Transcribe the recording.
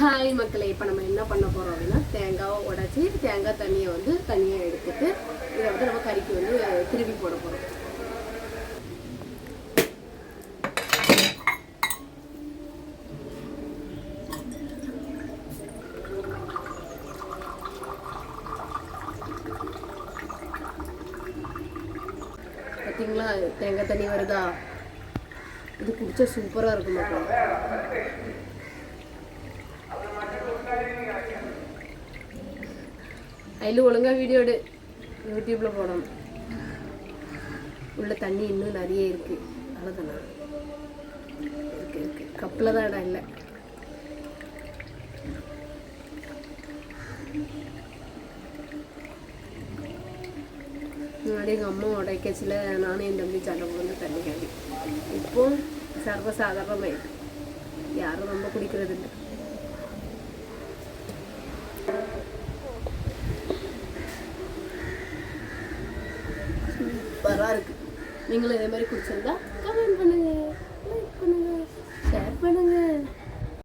Hi மக்களே, இப்போ நம்ம என்ன பண்ண போகிறோம் அப்படின்னா தேங்காவை உடைச்சி தேங்காய் தண்ணியை வந்து தனியாக எடுத்துட்டு இதை வந்து நம்ம கறிக்கு வந்து திருப்பி போட போகிறோம். பார்த்தீங்களா தேங்காய் தண்ணி வருதா? இது குடிச்சா சூப்பராக இருக்கும் மக்களே. அதில் ஒழுங்காக வீடியோ எடு, யூடியூப்பில் போடணும். உள்ள தண்ணி இன்னும் நிறைய இருக்குது, அவ்வளோதானா? இருக்கு கப்பில் தான் இடம் இல்லை. முன்னாடி எங்கள் அம்மா உடைக்கச்சில் நானும் என் தம்பி சண்டை போட்டு தண்ணி காண்டி. இப்போ சர்வசாதாரணமாயிட்டு யாரும் ரொம்ப குடிக்கிறது இல்லை. சூப்பராக இருக்குது. நீங்களும் இதே மாதிரி குடிச்சிருந்தா